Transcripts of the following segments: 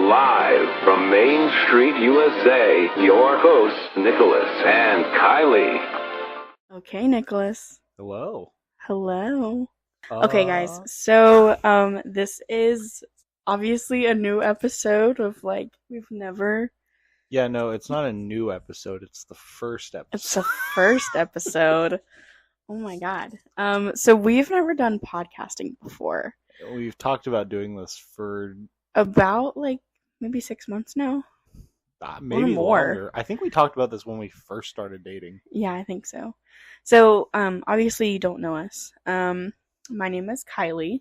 Live from Main Street, USA, your hosts, Nicholas and Kiley. Okay, Nicholas. Hello. Hello. Okay, guys. So, this is obviously a new episode of, we've never... Yeah, no, it's not a new episode. It's the first episode. It's the first episode. Oh my god. So we've never done podcasting before. We've talked about doing this for... About, maybe 6 months now? Maybe or more. Longer. I think we talked about this when we first started dating. Yeah, I think so. So, obviously you don't know us. My name is Kiley.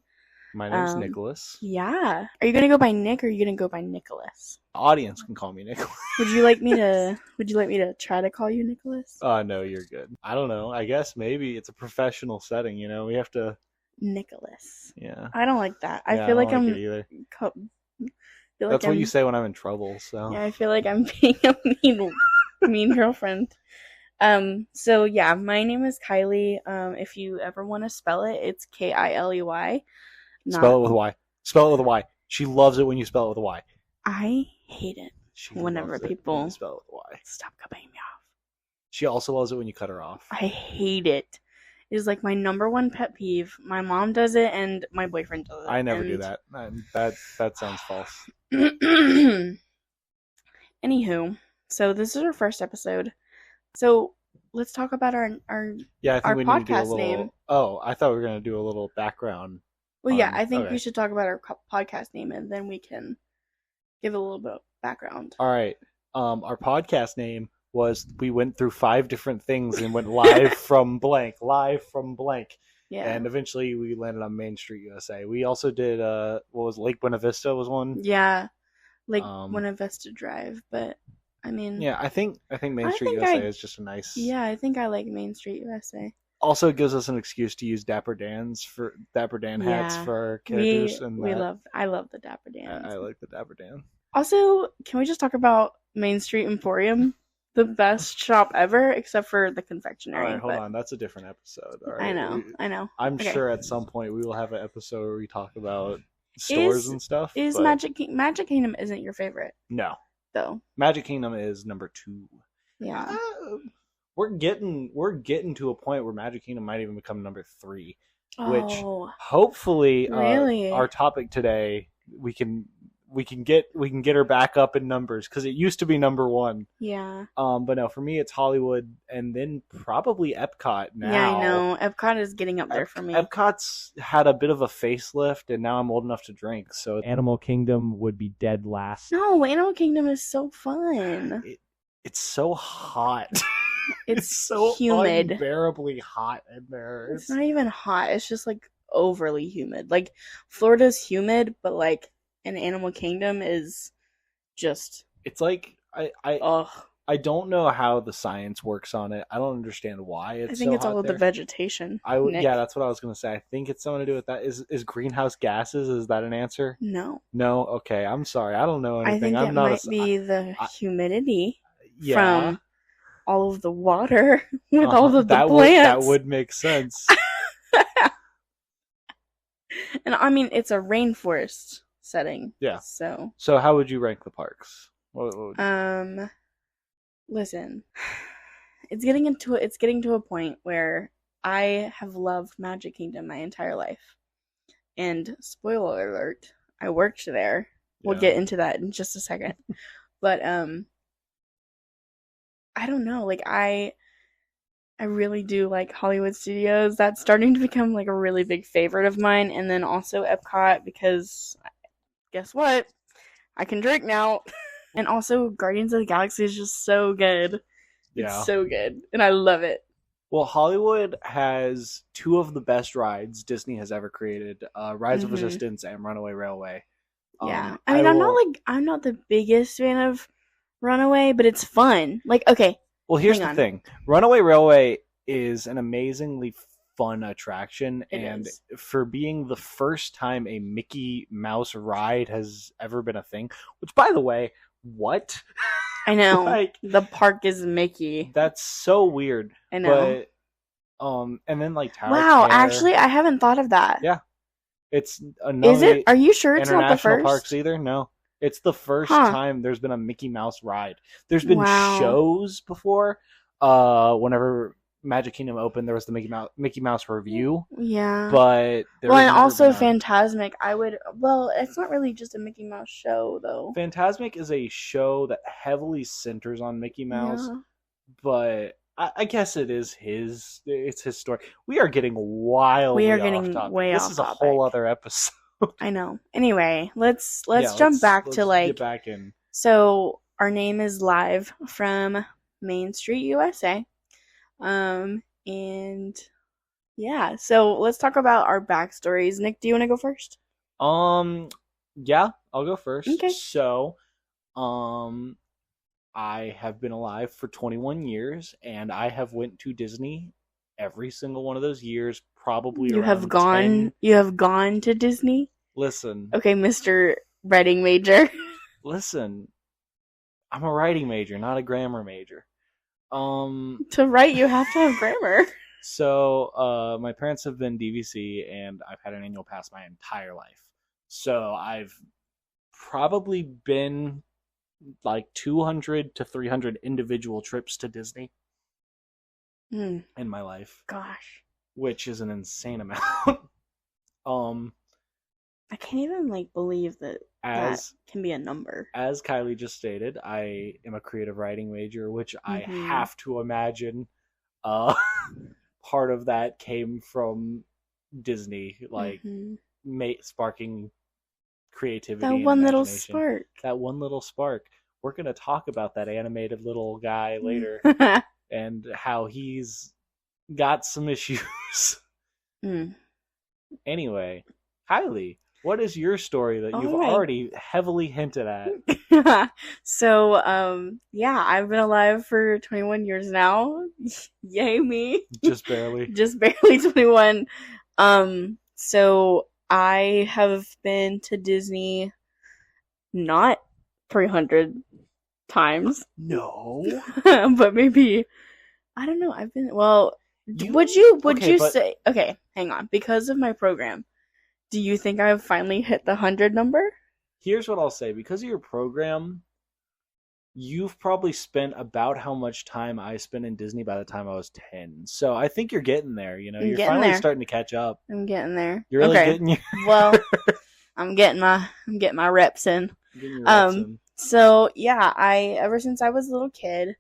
My name's Nicholas. Yeah. Are you gonna go by Nick or are you gonna go by Nicholas? The audience can call me Nicholas. Would you like me to try to call you Nicholas? No, you're good. I don't know. I guess maybe it's a professional setting, we have to... Nicholas. Yeah. I don't like that. I Yeah, feel I like don't I'm... like it either. That's what you say when I'm in trouble, so... Yeah, I feel like I'm being a mean girlfriend. So yeah, my name is Kiley. If you ever want to spell it, it's Kiley. Spell it with a Y. Spell it with a Y. She loves it when you spell it with a Y. I hate it whenever people when you spell it with a Y. Stop cutting me off. She also loves it when you cut her off. I hate it. It is my number one pet peeve. My mom does it and my boyfriend does it. I never do that. That sounds false. Anywho, so this is our first episode. So let's talk about our yeah, I think our we podcast need to do a little, name. Oh, I thought we were going to do a little background. Well, yeah, I think okay. we should talk about our podcast name and then we can give a little bit of background. All right. Our podcast name was, we went through 5 different things and went live from blank. Yeah. And eventually we landed on Main Street, USA. We also did, what was Lake Buena Vista was one? Yeah. Buena Vista Drive, but I mean... Yeah, I think Main Street USA is just a nice... Yeah, I think I like Main Street USA. Also, it gives us an excuse to use Dapper Dan hats for our characters. I love the Dapper Dan. I like the Dapper Dan. Also, can we just talk about Main Street Emporium? The best shop ever, except for the confectionery. All right, hold on. That's a different episode. All right. I know. I'm sure at some point we will have an episode where we talk about stores and stuff. Magic Kingdom isn't your favorite? No. Though. Magic Kingdom is number 2. Yeah. We're getting to a point where Magic Kingdom might even become number 3, which hopefully really? Our topic today we can get her back up in numbers, because it used to be number 1. Yeah. But no, for me it's Hollywood and then probably Epcot now. Yeah, I know. Epcot is getting up there for me. Epcot's had a bit of a facelift and now I'm old enough to drink, so Animal Kingdom would be dead last. No, Animal Kingdom is so fun. It's so hot. It's so humid. Unbearably hot in there. It's not even hot. It's just overly humid. Florida's humid, but an Animal Kingdom is just... It's I don't know how the science works on it. I don't understand why it's so hot. I think it's all of the vegetation. Yeah, that's what I was going to say. I think it's something to do with that. Is greenhouse gases, is that an answer? No. No? Okay, I'm sorry. I don't know anything. I think might be the humidity from all of the water with all of the plants. That would make sense. And I mean, it's a rainforest setting. Yeah. So how would you rank the parks? Listen, it's getting to a point where I have loved Magic Kingdom my entire life. And spoiler alert, I worked there. We'll get into that in just a second. But I don't know, I really do like Hollywood Studios. That's starting to become a really big favorite of mine. And then also Epcot, because guess what? I can drink now. And also Guardians of the Galaxy is just so good. Yeah. It's so good. And I love it. Well, Hollywood has 2 of the best rides Disney has ever created, Rise of Resistance and Runaway Railway. Yeah. I mean, I'm not the biggest fan of Runaway, but it's fun. Okay. Well, here's the thing. Runaway Railway is an amazingly fun attraction, and for being the first time a Mickey Mouse ride has ever been a thing, which, by the way, what? I know. The park is Mickey. That's so weird. I know. But, and then Tower Wow, Care. Actually, I haven't thought of that. Yeah. It's Is it? Are you sure it's not the International first? Parks either? No. It's the first Huh. time there's been a Mickey Mouse ride. There's been Wow. shows before. Whenever Magic Kingdom opened, there was the Mickey Mouse review. Yeah. But well, and also Fantasmic. It's not really just a Mickey Mouse show, though. Fantasmic is a show that heavily centers on Mickey Mouse, Yeah. but I guess it's his story. We are getting wildly off topic. This is a whole other episode. I know. Anyway, let's jump back to get back in. So our name is live from Main Street, USA. And yeah, so let's talk about our backstories. Nick, do you want to go first? Yeah, I'll go first. Okay. So, I have been alive for 21 years, and I have went to Disney every single one of those years. Probably You have gone to Disney? Listen. Okay, Mr. Writing major. Listen. I'm a writing major, not a grammar major. To write, you have to have grammar. So, my parents have been DVC, and I've had an annual pass my entire life. So, I've probably been like 200 to 300 individual trips to Disney in my life. Gosh. Which is an insane amount. I can't even believe that can be a number. As Kylie just stated, I am a creative writing major, which I have to imagine part of that came from Disney, sparking creativity. That one little spark. That one little spark. We're going to talk about that animated little guy later and how he's got some issues. Anyway, Kylie, what is your story that you've already heavily hinted at? So, I've been alive for 21 years now. Yay me. Just barely. Just barely 21. So I have been to Disney not 300 times. No. But maybe, I don't know. I've been, would you say, okay, hang on. Because of my program, do you think I've finally hit the 100 number? Here's what I'll say. Because of your program, you've probably spent about how much time I spent in Disney by the time I was 10. So I think you're getting there. You're finally starting to catch up. I'm getting there. You're really getting your... Well, I'm getting my reps in. So yeah, ever since I was a little kid,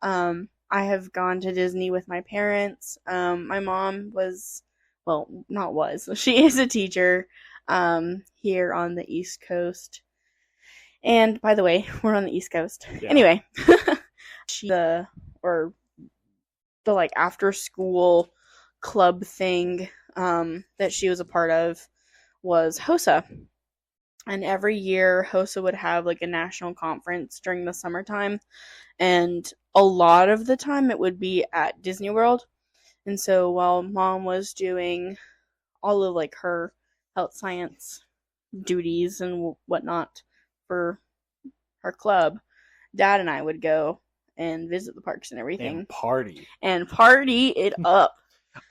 I have gone to Disney with my parents. My mom she is a teacher here on the East Coast. And by the way, we're on the East Coast. Yeah. Anyway, the after school club thing that she was a part of was HOSA. And every year HOSA would have a national conference during the summertime. And a lot of the time it would be at Disney World. And so while Mom was doing all of her health science duties and whatnot for her club, Dad and I would go and visit the parks and everything. And party it up.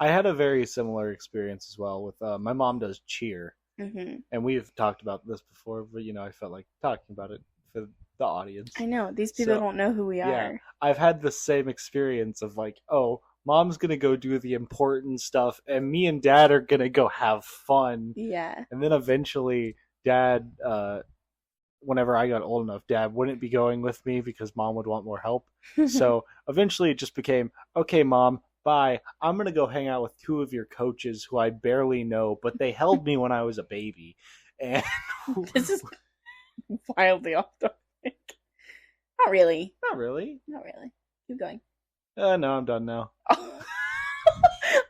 I had a very similar experience as well with my mom does cheer. And we've talked about this before, but I felt like talking about it for the audience. I know. These people don't know who we are. Yeah, I've had the same experience of Mom's going to go do the important stuff, and me and Dad are going to go have fun. Yeah. And then eventually, Dad, whenever I got old enough, Dad wouldn't be going with me because Mom would want more help. So eventually it just became, okay, Mom, bye. I'm going to go hang out with two of your coaches who I barely know, but they held me when I was a baby. And this is wildly off topic. Not really. Not really. Keep going. No, I'm done now.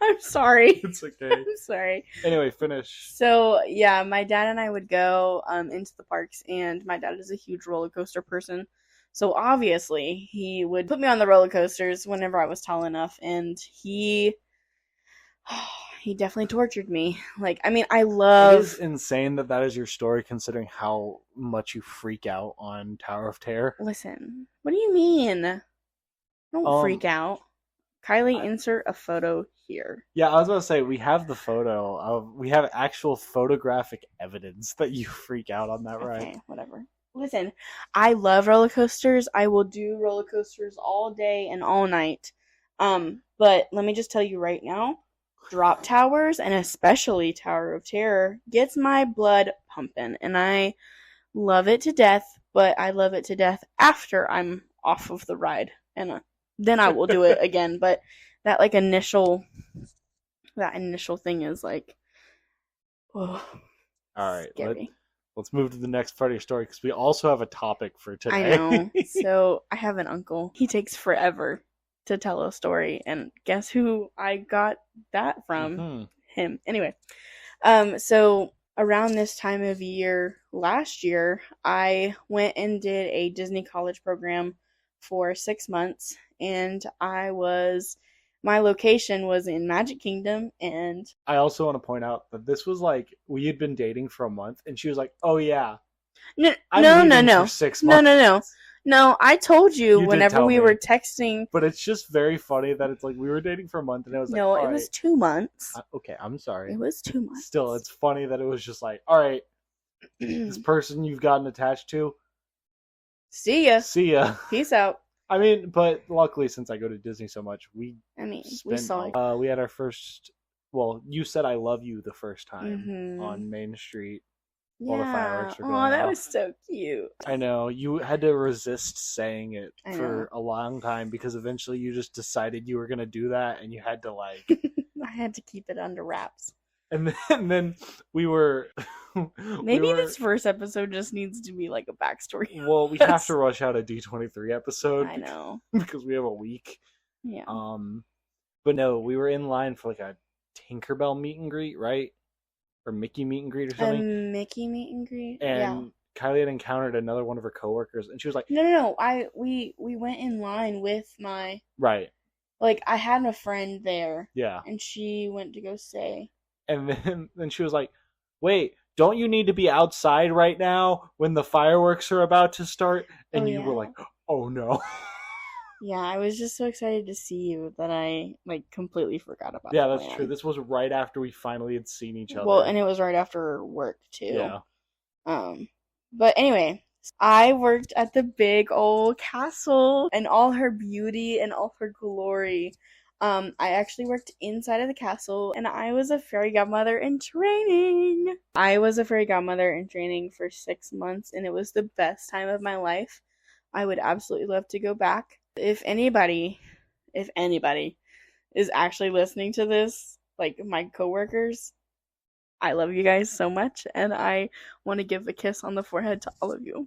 I'm sorry. It's okay. I'm sorry. Anyway, finish. So, yeah, my dad and I would go into the parks, and my dad is a huge roller coaster person. So, obviously, he would put me on the roller coasters whenever I was tall enough, and he definitely tortured me. It is insane that is your story, considering how much you freak out on Tower of Terror. Listen, what do you mean? Don't freak out. Kylie, insert a photo here. Yeah, I was about to say, we have the photo. We have actual photographic evidence that you freak out on that ride. Okay, whatever. Listen, I love roller coasters. I will do roller coasters all day and all night. But let me just tell you right now, drop towers and especially Tower of Terror gets my blood pumping, and I love it to death, but I love it to death after I'm off of the ride, and then I will do it again. But that initial thing is like, oh, all right, scary. Let's move to the next part of your story because we also have a topic for today. I know. So I have an uncle. He takes forever to tell a story, and guess who I got that from? Mm-hmm. Him. Anyway, so around this time of year last year, I went and did a Disney college program for 6 months, and my location was in Magic Kingdom, and I also want to point out that this was like we had been dating for a month, and she was like, "Oh yeah, no, for 6 months." No, I told you did whenever tell we me. were texting. But it's just very funny that it's like we were dating for a month, and it was like, No, all it right. was 2 months. Okay, I'm sorry. It was 2 months. Still, it's funny that it was just like, all right, this person you've gotten attached to, See ya. see ya. Peace out. I mean, but luckily, since I go to Disney so much, we We saw it. we had our first. Well, you said "I love you" the first time Mhm. on Main Street. Yeah. All the fireworks were Oh, going that off. was so cute. I know you had to resist saying it I for a long time because eventually you just decided you were gonna do that, and you had to like. I had to keep it under wraps. And then we were. Maybe this first episode just needs to be like a backstory. Well, we have to rush out a D23 episode. I know. Because we have a week. Yeah. But no, we were in line for like a Tinkerbell meet and greet, right? Or Mickey meet and greet or something. Mickey meet and greet. And Yeah. Kylie had encountered another one of her coworkers, and she was like, No. We went in line with my right. I had a friend there. Yeah. And she went to go say. And then she was like, "Wait, don't you need to be outside right now when the fireworks are about to start?" And you were like, "Oh no." Yeah, I was just so excited to see you that I completely forgot about Yeah, the that's plan. true. This was right after we finally had seen each other. Well, and it was right after work too. yeah. But anyway, I worked at the big old castle and all her beauty and all her glory. I actually worked inside of the castle, and I was a fairy godmother in training. I was a fairy godmother in training for 6 months, and it was the best time of my life. I would absolutely love to go back. If anybody is actually listening to this, like my coworkers, I love you guys so much, and I want to give a kiss on the forehead to all of you.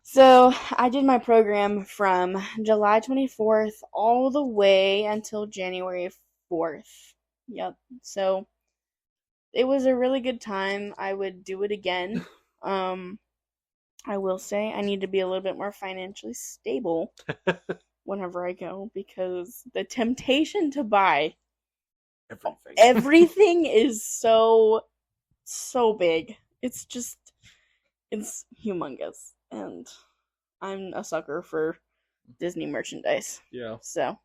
So I did my program from July 24th all the way until January 4th. Yep. So it was a really good time. I would do it again. I will say I need to be a little bit more financially stable whenever I go, because the temptation to buy everything is so big. It's humongous, and I'm a sucker for Disney merchandise. Yeah. So, a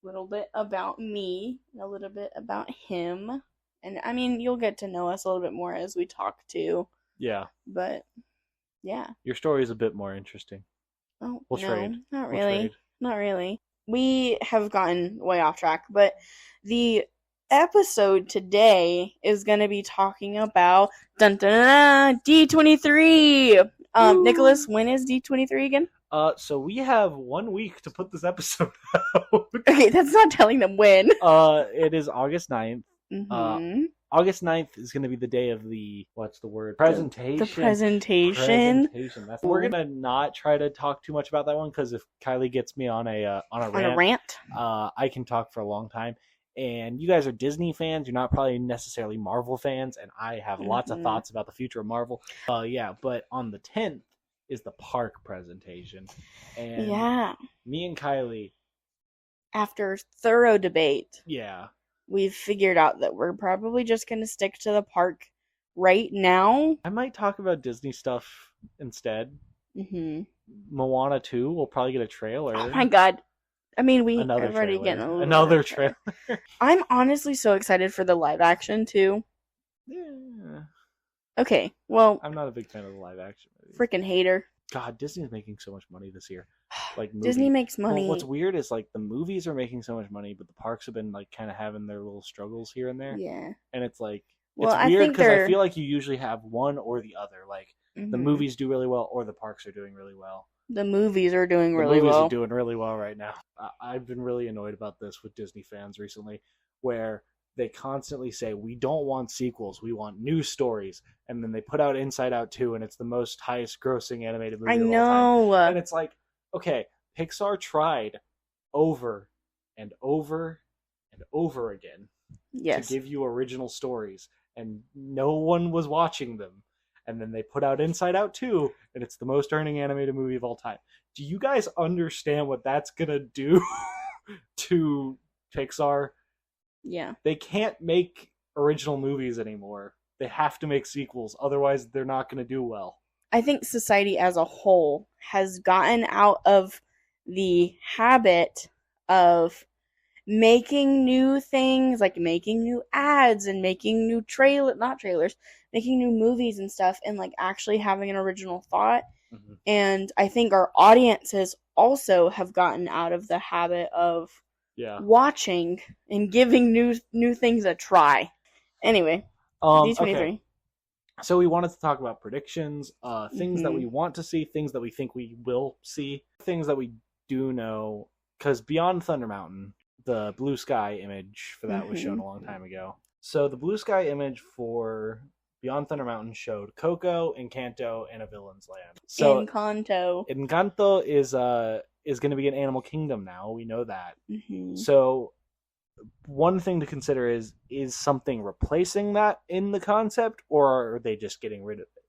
little bit about me, a little bit about him, and I mean, you'll get to know us a little bit more as we talk too. Yeah. But yeah. Your story is a bit more interesting. Oh, We'll trade. Not We'll really. trade. Not really. We have gotten way off track, but the episode today is going to be talking about D23. Nicholas, when is D23 again? So we have 1 week to put this episode out. Okay, that's not telling them when. It is August 9th. Mm-hmm. August 9th is going to be the day of the, what's the word? Presentation. The presentation. We're going to not try to talk too much about that one, because if Kylie gets me on a rant, I can talk for a long time. And you guys are Disney fans. You're not probably necessarily Marvel fans, and I have lots of thoughts about the future of Marvel. Yeah, but on the 10th is the park presentation. And yeah. Me and Kylie, after thorough debate, yeah, we've figured out that we're probably just going to stick to the park right now. I might talk about Disney stuff instead. Mm-hmm. Moana 2, we'll probably get a trailer. Oh my god. I mean, we Another are already trailer. getting Another trailer. I'm honestly so excited for the live action too. Yeah. Okay, well, I'm not a big fan of the live action movies. freaking hater. God, Disney's making so much money this year. Like Disney makes money. Well, what's weird is like the movies are making so much money, but the parks have been like kind of having their little struggles here and there. Yeah. And it's like Well, it's weird because I feel like you usually have one or the other. Like the movies do really well, or the parks are doing really well. The movies are doing really well. The movies are doing really well right now. I've been really annoyed about this with Disney fans recently, where they constantly say, we don't want sequels, we want new stories. And then they put out Inside Out 2, and it's the most highest grossing animated movie of all time. And it's like, okay, Pixar tried over and over and over again to give you original stories, and no one was watching them. And then they put out Inside Out 2, and it's the most earning animated movie of all time. Do you guys understand what that's going to do to Pixar? Yeah. They can't make original movies anymore. They have to make sequels. Otherwise, they're not going to do well. I think society as a whole has gotten out of the habit of making new things, like making new ads and making new making new movies and stuff, and like actually having an original thought. Mm-hmm. And I think our audiences also have gotten out of the habit of watching and giving new things a try. Anyway, D23. Okay. So we wanted to talk about predictions, things that we want to see, things that we think we will see, things that we do know, because Beyond Thunder Mountain, the blue sky image for that was shown a long time ago. So the blue sky image for Beyond Thunder Mountain showed Coco, Encanto, and a Villain's Land. So Encanto is going to be an Animal Kingdom now. We know that. Mm-hmm. So one thing to consider is something replacing that in the concept, or are they just getting rid of it?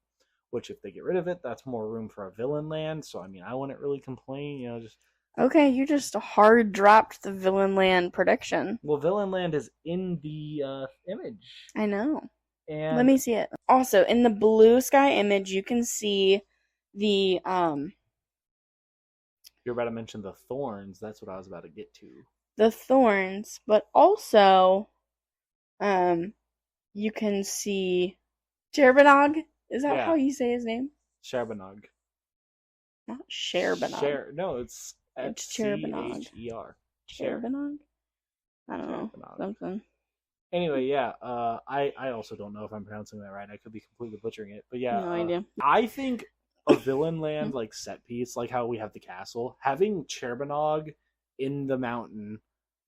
Which, if they get rid of it, that's more room for a Villain Land. So I mean, I wouldn't really complain. Just okay. You just hard dropped the Villain Land prediction. Well, Villain Land is in the image. I know. And let me see it. Also, in the blue sky image, you can see the You're about to mention the thorns. That's what I was about to get to. The thorns, but also, you can see Cherbanog. Is that how you say his name? Cherbanog. Not Cherbanog. No, it's Cherbanog. Cher. Cherbanog? I don't know. Something. Anyway, yeah, I also don't know if I'm pronouncing that right. I could be completely butchering it. But yeah, no idea. I think a Villain Land like set piece, like how we have the castle, having Cherbanog in the mountain,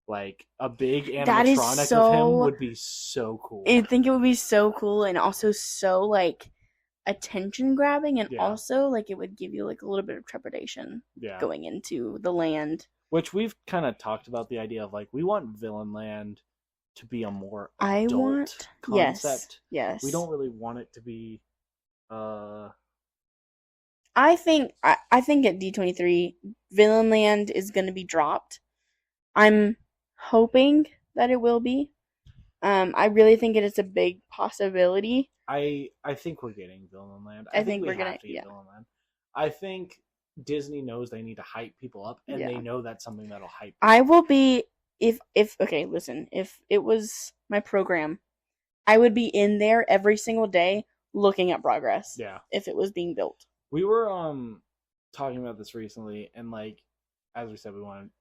like a big animatronic of him would be so cool. I think it would be so cool, and also so like attention grabbing, and also like it would give you like a little bit of trepidation going into the land. Which we've kind of talked about the idea of like we want Villain Land to be a more adult concept. Yes. We don't really want it to be I think at D23 Villain Land is going to be dropped. I'm hoping that it will be. I really think it is a big possibility. I think we're getting Villain Land. I think we're going to get Villain Land. I think Disney knows they need to hype people up, and they know that's something that'll hype people. I will be if listen, if it was my program, I would be in there every single day looking at progress. Yeah. If it was being built. We were talking about this recently, and like as we said,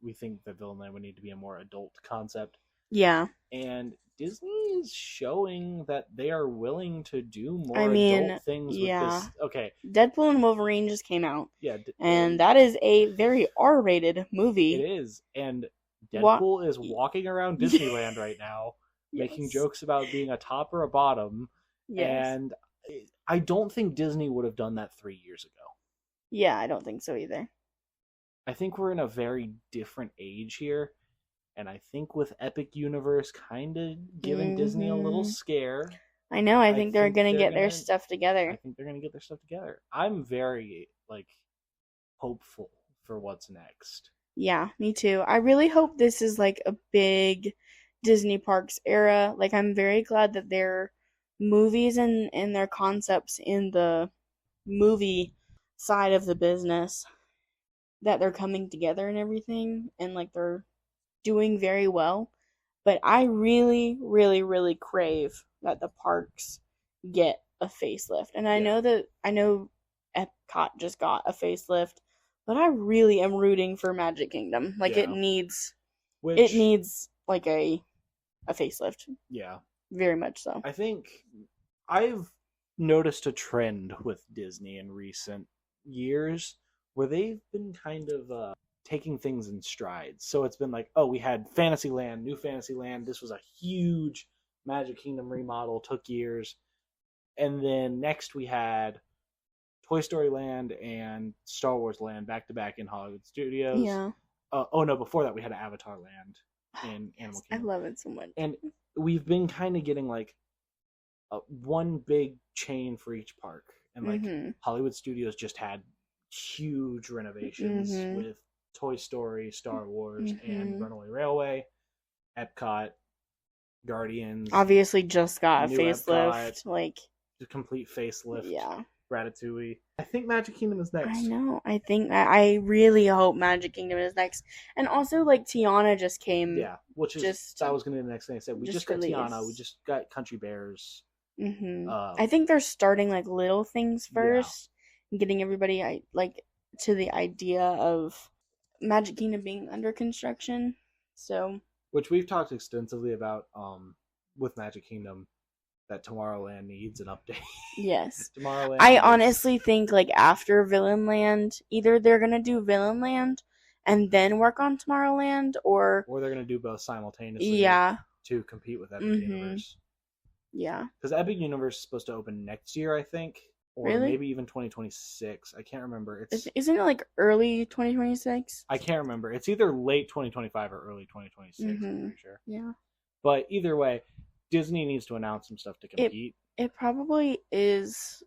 we think that Villain Land would need to be a more adult concept. Yeah. And Disney is showing that they are willing to do more adult things with this. Okay. Deadpool and Wolverine just came out. Yeah. And that is a very R-rated movie. It is. And Deadpool is walking around Disneyland right now, making jokes about being a top or a bottom. Yes. And I don't think Disney would have done that 3 years ago. Yeah, I don't think so either. I think we're in a very different age here. And I think with Epic Universe kind of giving Disney a little scare. I know. I think they're going to get their stuff together. I think they're going to get their stuff together. I'm very, hopeful for what's next. Yeah, me too. I really hope this is, a big Disney Parks era. I'm very glad that their movies and their concepts in the movie side of the business, that they're coming together and everything. And, they're doing very well, but I really, really, really crave that the parks get a facelift. And I know Epcot just got a facelift, but I really am rooting for Magic Kingdom. Like it needs like a facelift. Yeah. Very much so. I think I've noticed a trend with Disney in recent years where they've been kind of taking things in strides. So it's been like, oh, we had Fantasyland, new Fantasyland. This was a huge Magic Kingdom remodel, took years. And then next we had Toy Story Land and Star Wars Land back to back in Hollywood Studios. Yeah. Before that we had Avatar Land in Animal Kingdom. I love it so much. And we've been kind of getting like one big chain for each park. And like Hollywood Studios just had huge renovations with Toy Story, Star Wars, and Runaway Railway. Epcot, Guardians. Obviously just got a facelift. Epcot, like a complete facelift. Yeah. Ratatouille. I think Magic Kingdom is next. I know. I really hope Magic Kingdom is next. And also, like, Tiana just came. Yeah, which is that was going to be the next thing I said. We just got Tiana. We just got Country Bears. I think they're starting like little things first, and getting everybody to the idea of Magic Kingdom being under construction. So, which we've talked extensively about with Magic Kingdom. That Tomorrowland needs an update. Yes. Tomorrowland. I honestly think like after Villain Land, either they're gonna do Villain Land and then work on Tomorrowland, or they're gonna do both simultaneously. Yeah. To compete with Epic Universe. Yeah. Because Epic Universe is supposed to open next year, I think, or maybe even 2026. I can't remember. Isn't it like early 2026? I can't remember. It's either late 2025 or early 2026. I'm pretty sure. Yeah. But either way. Disney needs to announce some stuff to compete. It probably is,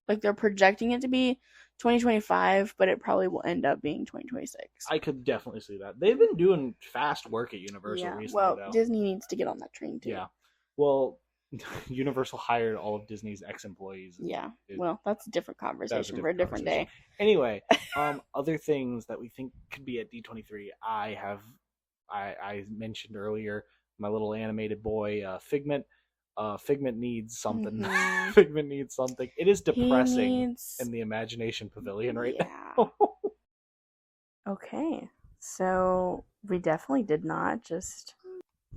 like they're projecting it to be 2025, but it probably will end up being 2026. I could definitely see that. They've been doing fast work at Universal recently, though. Disney needs to get on that train, too. Yeah. Well, Universal hired all of Disney's ex-employees. Yeah. Well, that's a different conversation for a different day. Anyway, other things that we think could be at D23, I mentioned earlier, my little animated boy, Figment. Figment needs something. Figment needs something. It is depressing in the Imagination Pavilion right now. Okay. So we definitely did not just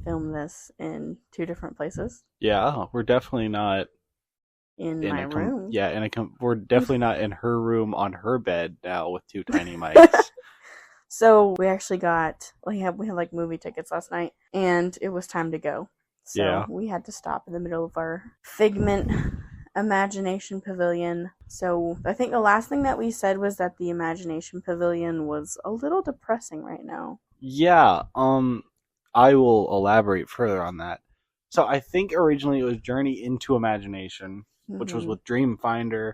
film this in two different places. Yeah, we're definitely not in my room. We're definitely not in her room on her bed now with two tiny mics. So we actually we had like movie tickets last night, and it was time to go. So we had to stop in the middle of our Figment Imagination Pavilion. So I think the last thing that we said was that the Imagination Pavilion was a little depressing right now. Yeah, I will elaborate further on that. So I think originally it was Journey into Imagination, which was with Dreamfinder,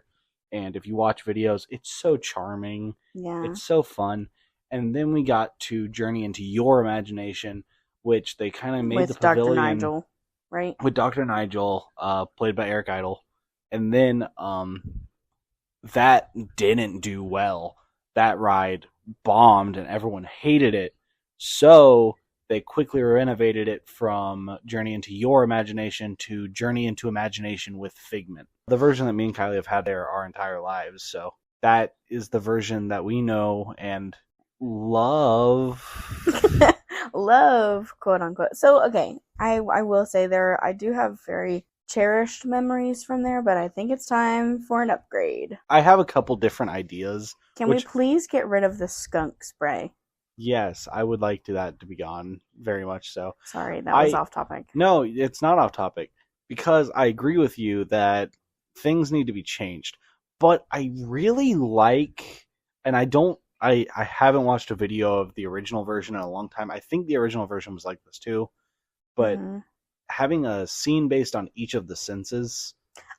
and if you watch videos, it's so charming. Yeah. It's so fun. And then we got to Journey into Your Imagination, which they kind of made the pavilion. With Dr. Nigel, right? With Dr. Nigel, played by Eric Idle. And then that didn't do well. That ride bombed and everyone hated it. So they quickly renovated it from Journey into Your Imagination to Journey into Imagination with Figment. The version that me and Kylie have had there our entire lives. So that is the version that we know and love. Love, quote unquote. So, okay, I will say I do have very cherished memories from there, but I think it's time for an upgrade. I have a couple different ideas. Can we please get rid of the skunk spray? Yes, I would like that to be gone, very much so. Sorry, that was off topic. No, it's not off topic, because I agree with you that things need to be changed. But I really like, and I haven't watched a video of the original version in a long time. I think the original version was like this too. But having a scene based on each of the senses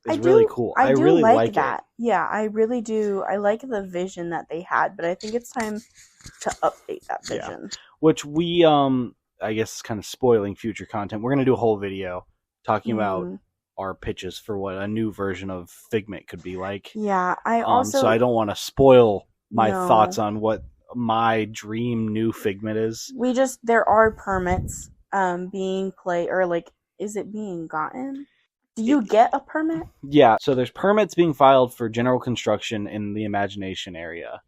is really cool. I really like that. Yeah, I really do. I like the vision that they had, but I think it's time to update that vision. Yeah. Which we, I guess, is kind of spoiling future content. We're going to do a whole video talking about our pitches for what a new version of Figment could be like. Yeah, so I don't want to spoil my thoughts on what my dream new Figment is. There are permits being is it being gotten Do you get a permit? Yeah, so there's permits being filed for general construction in the Imagination area.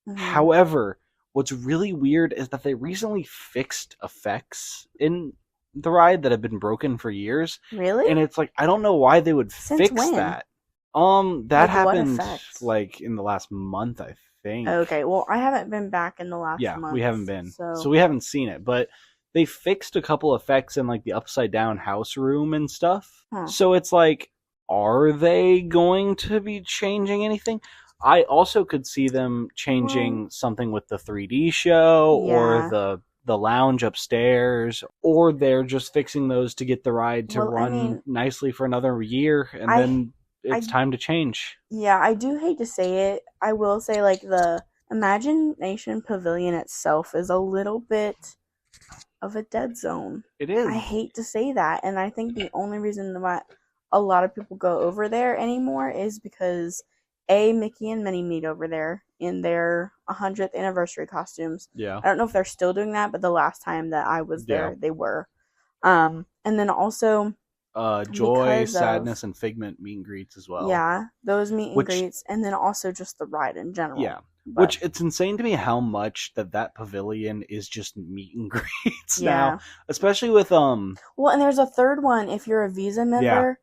Mhm. However, what's really weird is that they recently fixed effects in the ride that have been broken for years. Really? And it's like, I don't know why they would Since fix when? that. That Like, what happened effects? like in the last month, I think. Okay, well, I haven't been back in the last month. We haven't been. So So we haven't seen it, but they fixed a couple effects in like the upside down house room and stuff. Huh. So it's like, are they going to be changing anything? I also could see them changing something with the 3D show or the lounge upstairs, or they're just fixing those to get the ride to run nicely for another year, and then it's time to change. Yeah, I do hate to say it. I will say, like, the Imagination Pavilion itself is a little bit of a dead zone. It is. I hate to say that, and I think the only reason why a lot of people go over there anymore is because Mickey and Minnie meet over there in their 100th anniversary costumes. Yeah. I don't know if they're still doing that, but the last time that I was there, they were. And then also Joy, Sadness, and Figment meet and greets as well. Yeah, those meet and greets, and then also just the ride in general. Yeah. Which, it's insane to me how much that pavilion is just meet and greets now. Especially with Well, and there's a third one if you're a Visa member. Yeah.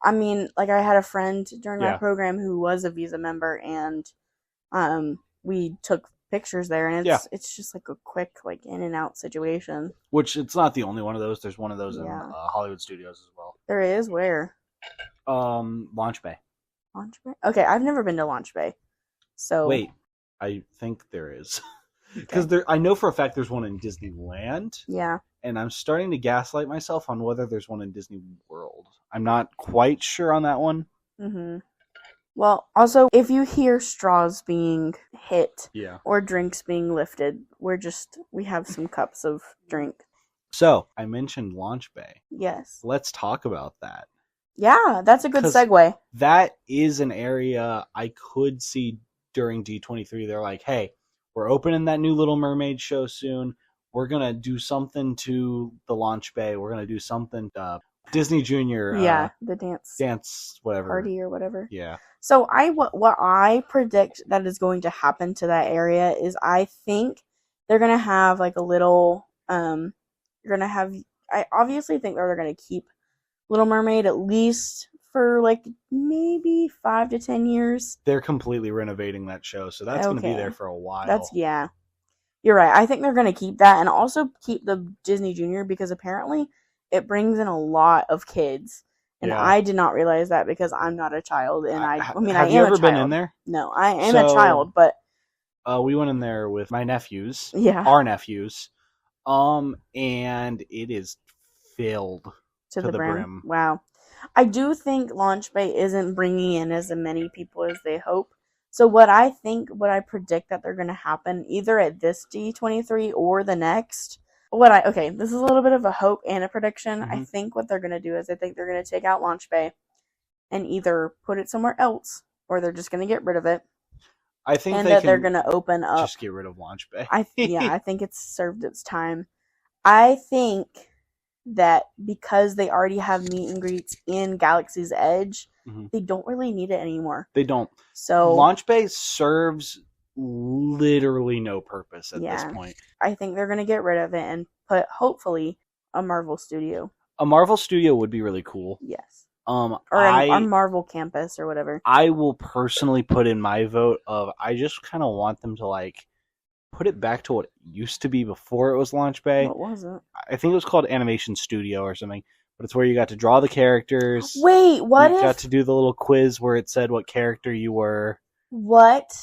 I mean, like, I had a friend during my program who was a Visa member, and we took pictures there, and it's just like a quick, like, in and out situation. Which, it's not the only one of those. There's one of those in Hollywood Studios as well. There is? Where? Launch Bay. Launch Bay? Okay, I've never been to Launch Bay. So wait, I think there is. Because I know for a fact there's one in Disneyland. Yeah. And I'm starting to gaslight myself on whether there's one in Disney World. I'm not quite sure on that one. Mm-hmm. Well, also, if you hear straws being hit or drinks being lifted, we have some cups of drink. So, I mentioned Launch Bay. Yes. Let's talk about that. Yeah, that's a good segue. That is an area I could see during D23. They're like, hey, we're opening that new Little Mermaid show soon. We're going to do something to the Launch Bay. We're going to do something to Disney Junior. The dance whatever. Party or whatever. Yeah. So what I predict that is going to happen to that area is I think they're going to have like a little, I obviously think they're going to keep Little Mermaid at least for like maybe 5 to 10 years. They're completely renovating that show, so that's going to be there for a while. You're right. I think they're going to keep that and also keep the Disney Junior because apparently it brings in a lot of kids. And I did not realize that because I'm not a child, and I am a child. Have you ever been in there? No, I am a child, but we went in there with my nephews. Yeah, our nephews. And it is filled to the brim. Wow. I do think Launch Bay isn't bringing in as many people as they hope. So what I predict that they're going to happen either at this D23 or the next. This is a little bit of a hope and a prediction. Mm-hmm. I think what they're going to do is I think they're going to take out Launch Bay and either put it somewhere else or they're just going to get rid of it. I think they're going to open up. Just get rid of Launch Bay. I think it's served its time. I think that because they already have meet and greets in Galaxy's Edge, they don't really need it anymore. They don't. So Launch Bay serves literally no purpose at this point. I think they're going to get rid of it and put, hopefully, a Marvel studio. A Marvel studio would be really cool. Yes. Or a Marvel campus or whatever. I will personally put in my vote of I just kind of want them to like put it back to what it used to be before it was Launch Bay. What was it? I think it was called Animation Studio or something. But it's where you got to draw the characters. Wait, what if... You got to do the little quiz where it said what character you were. What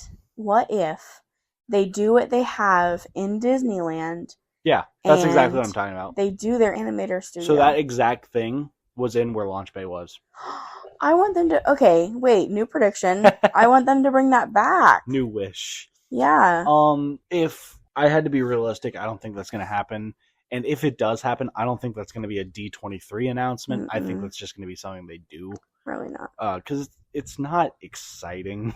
if they do what they have in Disneyland? Yeah, that's exactly what I'm talking about. They do their animator studio. So that exact thing was in where Launch Bay was. I want them to... Okay, wait, new prediction. I want them to bring that back. New wish. Yeah. If I had to be realistic, I don't think that's going to happen. And if it does happen, I don't think that's going to be a D23 announcement. Mm-mm. I think that's just going to be something they do. Really not. Because it's not exciting.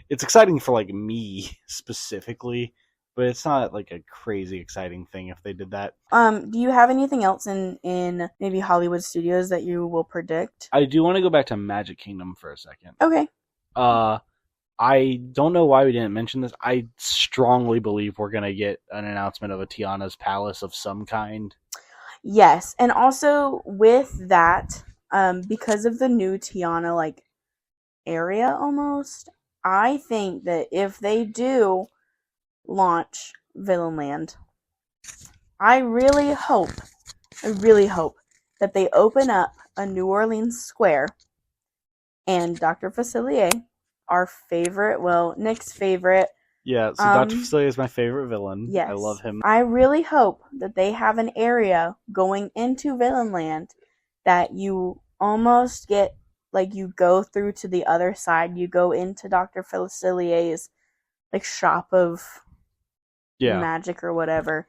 It's exciting for, like, me specifically. but it's not like a crazy exciting thing if they did that. Do you have anything else in maybe Hollywood Studios that you will predict? I do want to go back to Magic Kingdom for a second. Okay. I don't know why we didn't mention this. I strongly believe we're gonna get an announcement of a Tiana's Palace of some kind. Yes, and also with that, because of the new Tiana like area almost, I think that if they do launch Villainland, I really hope that they open up a New Orleans square and Dr. Facilier, our favorite, well, Nick's favorite. Yeah, so Dr. Facilier is my favorite villain. Yes. I love him. I really hope that they have an area going into Villainland that you almost get, like, you go through to the other side. You go into Dr. Facilier's, like, shop of magic or whatever.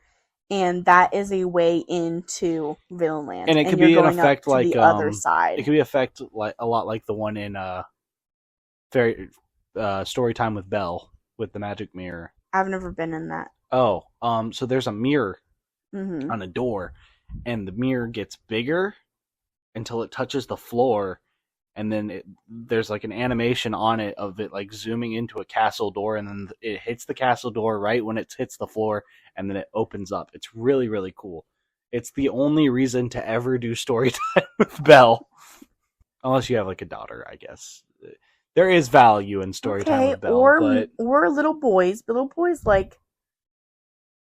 And that is a way into Villainland. And it could be an effect like the other side. It could be effect like a lot like the one in Story Time with Belle with the magic mirror. I've never been in that. Oh, so there's a mirror on a door, and the mirror gets bigger until it touches the floor, and then there's like an animation on it of it like zooming into a castle door, and then it hits the castle door right when it hits the floor, and then it opens up. It's really, really cool. It's the only reason to ever do Story Time with Belle. Unless you have like a daughter, I guess. There is value in Story Time with Belle. Or little boys. But little boys like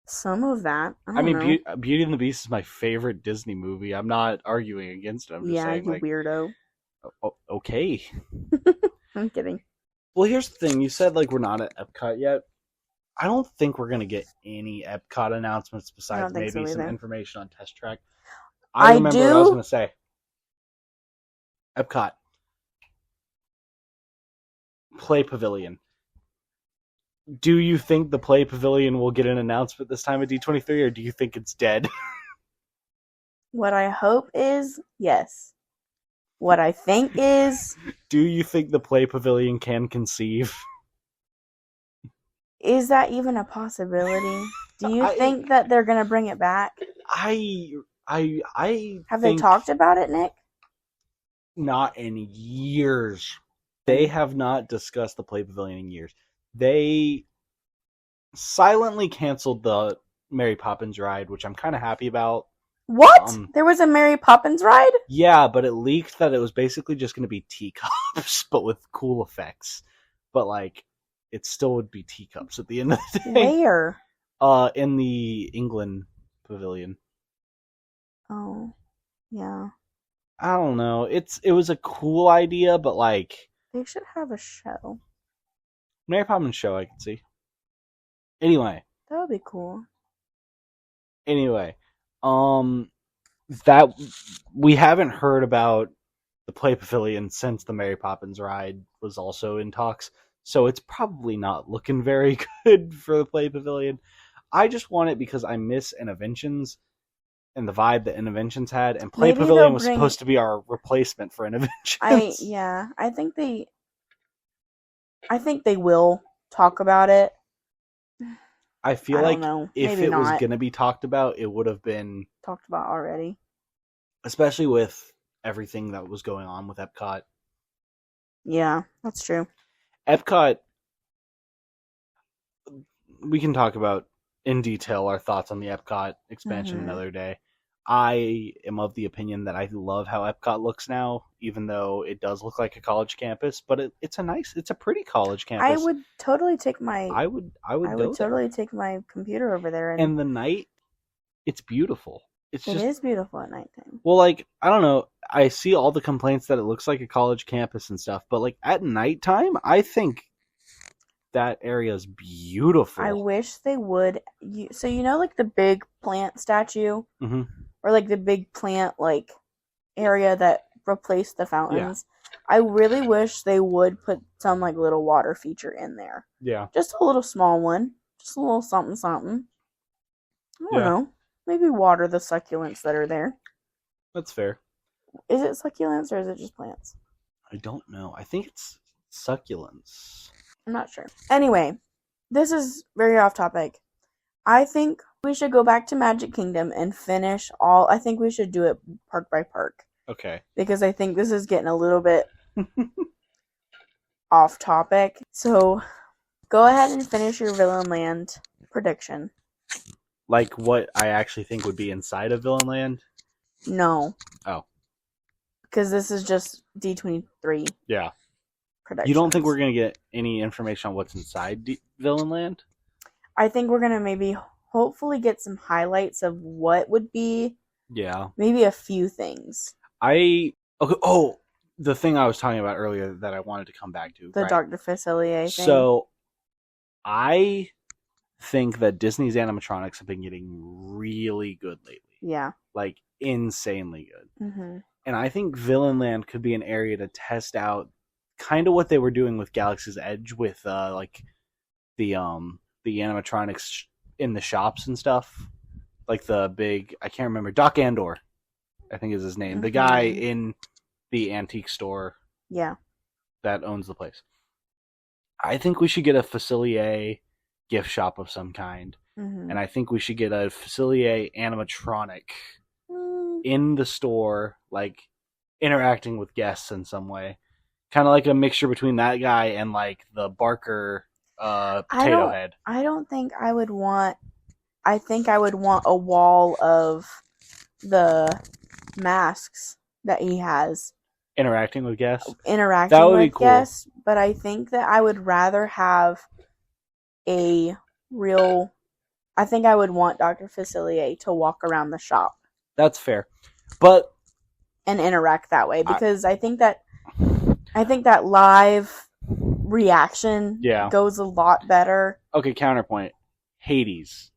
some of that. I mean, Beauty and the Beast is my favorite Disney movie. I'm not arguing against it. I'm just saying, you weirdo. Okay. I'm kidding. Well, here's the thing. You said like we're not at Epcot yet. I don't think we're gonna get any Epcot announcements besides maybe some information on Test Track. I remember what I was gonna say. Epcot. Play Pavilion. Do you think the Play Pavilion will get an announcement this time at D23, or do you think it's dead? What I hope is yes. What I think is... Do you think the Play Pavilion can conceive? Is that even a possibility? Do you think that they're going to bring it back? Have they talked about it, Nick? Not in years. They have not discussed the Play Pavilion in years. They silently canceled the Mary Poppins ride, which I'm kind of happy about. What? There was a Mary Poppins ride? Yeah, but it leaked that it was basically just going to be teacups, but with cool effects. But, like, it still would be teacups at the end of the day. Where? In the England Pavilion. Oh, yeah. I don't know. It was a cool idea, but, like... They should have a show. Mary Poppins show, I can see. Anyway. That would be cool. Anyway. That we haven't heard about the Play Pavilion since the Mary Poppins ride was also in talks, so it's probably not looking very good for the Play Pavilion. I just want it because I miss Innoventions and the vibe that Innoventions had, and Play Pavilion was supposed to be our replacement for Innoventions. I think they will talk about it. I feel like if it was going to be talked about, it would have been talked about already. Especially with everything that was going on with Epcot. Yeah, that's true. Epcot, we can talk about in detail our thoughts on the Epcot expansion another day. I am of the opinion that I love how Epcot looks now, even though it does look like a college campus, but it's a pretty college campus. I would totally take my take my computer over there and the night, it's beautiful. It is beautiful at nighttime. Well, like, I don't know, I see all the complaints that it looks like a college campus and stuff, but like at nighttime, I think that area is beautiful. I wish they would. So you know, like the big plant statue, or like the big plant like area that replaced the fountains. Yeah. I really wish they would put some like little water feature in there. Yeah, just a little small one, just a little something. I don't know. Maybe water the succulents that are there. That's fair. Is it succulents or is it just plants? I don't know. I think it's succulents. I'm not sure. Anyway, this is very off topic. I think we should go back to Magic Kingdom and finish all. I think we should do it park by park. Okay. Because I think this is getting a little bit off topic. So go ahead and finish your Villain Land prediction. Like what I actually think would be inside of Villain Land? No. Oh. Because this is just D23. Yeah. Predictions. You don't think we're going to get any information on what's inside Villain Land? I think we're going to maybe hopefully get some highlights of what would be. Yeah. Maybe a few things. The thing I was talking about earlier that I wanted to come back to. The right? Dr. Facilier thing. So, I think that Disney's animatronics have been getting really good lately. Yeah. Like, insanely good. Mm-hmm. And I think Villain Land could be an area to test out kind of what they were doing with Galaxy's Edge with, like, the animatronics in the shops and stuff. Like the big, I can't remember, Doc Andor, I think is his name. Mm-hmm. The guy in the antique store that owns the place. I think we should get a Facilier gift shop of some kind. Mm-hmm. And I think we should get a Facilier animatronic in the store, like interacting with guests in some way. Kind of like a mixture between that guy and like the Barker potato head. I don't think I would want... I think I would want a wall of the masks that he has. Interacting with guests? Interacting that would with be cool. Guests, but I think that I would rather have a real... I think I would want Dr. Facilier to walk around the shop. That's fair. But... And interact that way, because I think that live reaction goes a lot better. Okay, counterpoint. Hades.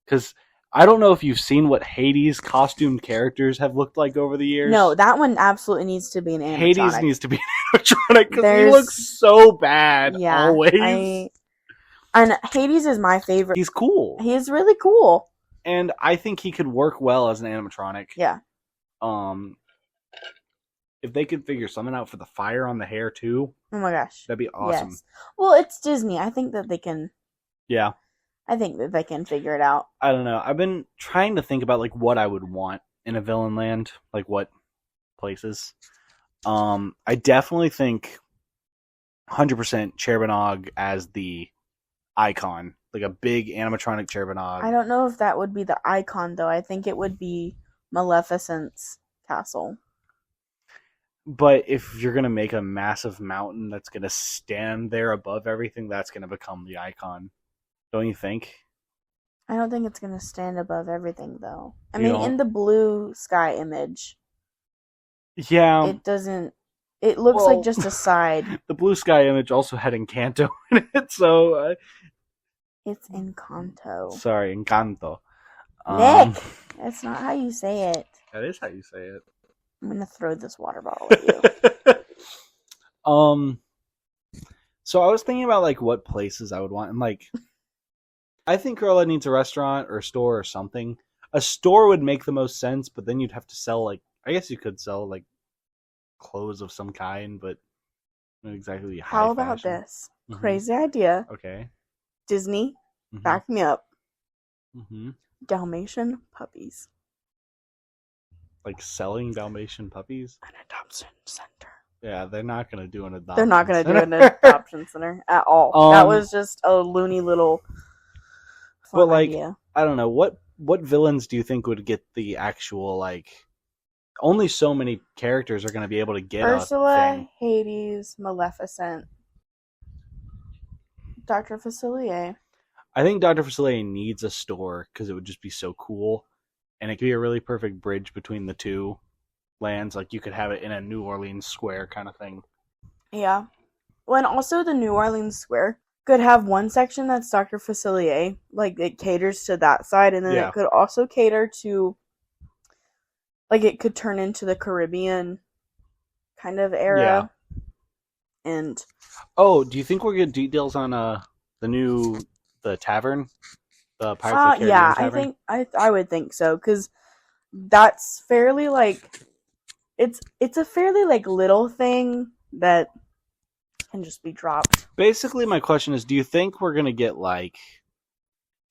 Because I don't know if you've seen what Hades' costumed characters have looked like over the years. No, that one absolutely needs to be an animatronic. Hades needs to be an animatronic because he looks so bad always. And Hades is my favorite. He's cool. He is really cool. And I think he could work well as an animatronic. Yeah. If they could figure something out for the fire on the hair too. Oh my gosh. That'd be awesome. Yes. Well, it's Disney. I think that they can... Yeah. I think that they can figure it out. I don't know. I've been trying to think about like what I would want in a Villain Land, like what places. I definitely think 100% Cherbonog as the icon, like a big animatronic Cherbonog. I don't know if that would be the icon though. I think it would be Maleficent's castle. But if you're going to make a massive mountain that's going to stand there above everything, that's going to become the icon. Don't you think? I don't think it's going to stand above everything, though. I mean, in the blue sky image. Yeah. It doesn't... It looks like just a side. The blue sky image also had Encanto in it, so... It's Encanto. Sorry, Encanto. Nick! That's not how you say it. That is how you say it. I'm going to throw this water bottle at you. So I was thinking about, like, what places I would want, and, like... I think Cruella needs a restaurant or a store or something. A store would make the most sense, but then you'd have to sell, like... I guess you could sell, like, clothes of some kind, but not exactly high How about fashion. this? Mm-hmm. Crazy idea. Okay. Disney, back me up. Mm-hmm. Dalmatian puppies. Like selling Dalmatian puppies? An adoption center. Yeah, they're not going to do an adoption They're not going to do an adoption center at all. That was just a loony little fun idea. I don't know. What villains do you think would get the actual, like... Only so many characters are going to be able to get Ursula, Hades, Maleficent, Dr. Facilier. I think Dr. Facilier needs a store because it would just be so cool. And it could be a really perfect bridge between the two lands. Like, you could have it in a New Orleans square kind of thing. Yeah. Well, and also the New Orleans square could have one section that's Dr. Facilier. Like, it caters to that side. And then it could also cater to... Like, it could turn into the Caribbean kind of era. Yeah. And... Oh, do you think we'll get details on the tavern? The Pirates of the Caribbean tavern? I would think so, because that's fairly, like... It's a fairly, like, little thing that can just be dropped. Basically, my question is, do you think we're going to get, like...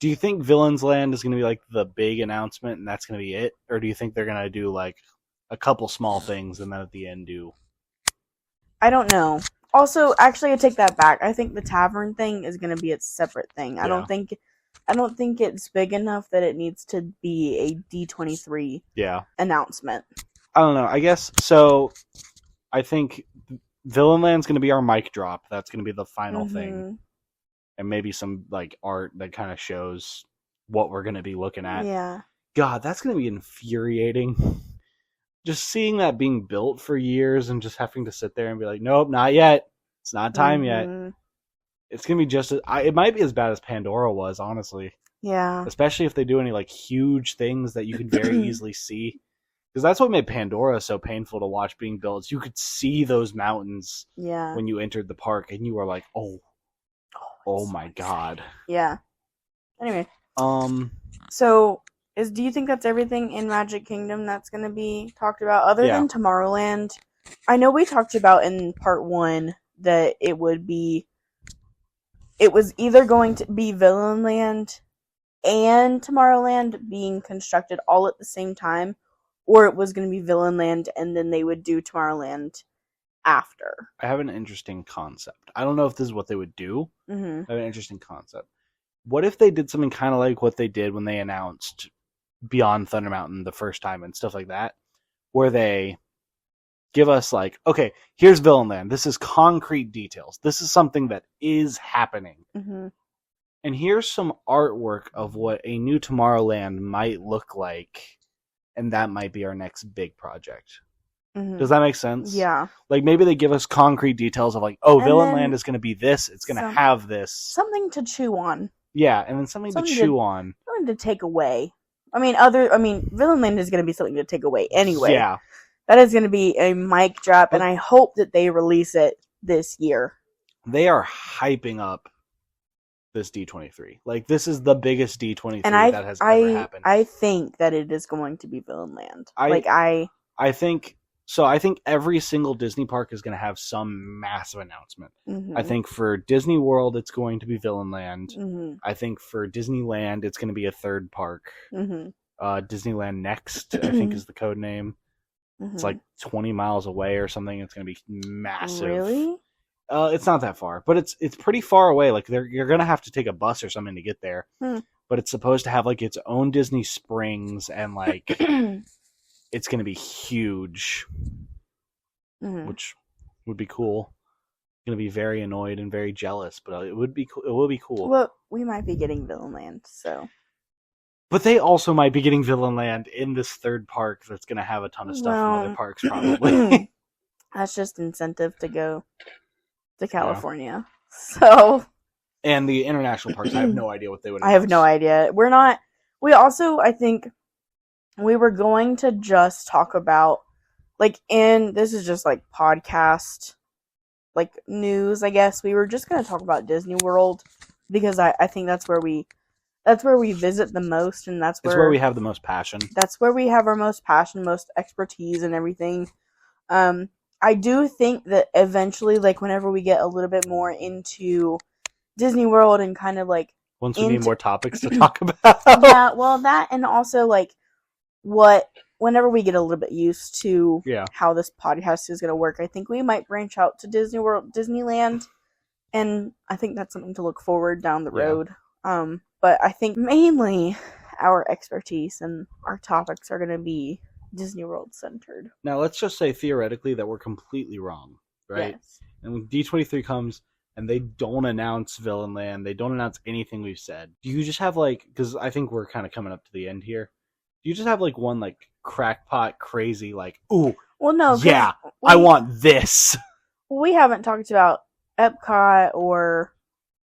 Do you think Villains Land is going to be like the big announcement and that's going to be it? Or do you think they're going to do like a couple small things and then at the end do... I don't know. Also, actually, I take that back. I think the tavern thing is going to be its separate thing. I don't think it's big enough that it needs to be a D23 announcement. I don't know. I guess so. I think Villain Land's going to be our mic drop. That's going to be the final thing. And maybe some like art that kind of shows what we're going to be looking at. Yeah. God, that's going to be infuriating. Just seeing that being built for years and just having to sit there and be like, nope, not yet. It's not time yet. It's going to be just it might be as bad as Pandora was, honestly. Yeah. Especially if they do any like huge things that you can very easily see. Because that's what made Pandora so painful to watch being built. You could see those mountains when you entered the park and you were like, oh my god. Yeah. Anyway. So, do you think that's everything in Magic Kingdom that's going to be talked about other than Tomorrowland? I know we talked about in part 1 that it was either going to be Villain Land and Tomorrowland being constructed all at the same time, or it was going to be Villain Land and then they would do Tomorrowland after. I have an interesting concept. I don't know if this is what they would do. I have an interesting concept. What if they did something kind of like what they did when they announced Beyond Thunder Mountain the first time and stuff like that, where they give us like, okay, here's Villain Land. This is concrete details. This is something that is happening. And here's some artwork of what a new Tomorrowland might look like, and that might be our next big project. Does that make sense? Yeah. Like maybe they give us concrete details of like, Villain Land is going to be this. It's going to have this. Something to chew on. Yeah, and then something to chew on. Something to take away. Villain Land is going to be something to take away anyway. Yeah. That is going to be a mic drop, and I hope that they release it this year. They are hyping up this D23. Like, this is the biggest D23 that has ever happened. I think that it is going to be Villain Land. I think every single Disney park is going to have some massive announcement. I think for Disney World, it's going to be Villain Land. I think for Disneyland, it's going to be a third park. Disneyland Next, I think, is the code name. It's like 20 miles away or something. It's going to be massive. Really? It's not that far, but it's pretty far away. Like you're going to have to take a bus or something to get there. But it's supposed to have like its own Disney Springs and like... It's going to be huge, which would be cool. I'm going to be very annoyed and very jealous, but it would be cool. It will be cool. Well, we might be getting Villain Land, so. But they also might be getting Villain Land in this third park that's going to have a ton of stuff from other parks, probably. That's just incentive to go to California. So. And the international parks, I have no idea what they would. I have no idea. We also, I think. We were going to just talk about, this is just like podcast, like news, I guess. We were just going to talk about Disney World because I think that's where we visit the most, and that's where we have the most passion. That's where we have our most passion, most expertise, and everything. I do think that eventually, like whenever we get a little bit more into Disney World and kind of like once we need more topics to talk about. Yeah, well, that and also like. Whenever we get a little bit used to how this podcast is going to work, I think we might branch out to Disney World, Disneyland, and I think that's something to look forward down the road. But I think mainly our expertise and our topics are going to be Disney World centered. Now, let's just say theoretically that we're completely wrong, right? Yes. And when D23 comes and they don't announce Villain Land, they don't announce anything we've said. Do you just have because I think we're kind of coming up to the end here. Do you just have one crackpot crazy ooh, well, no, I want this? We haven't talked about Epcot or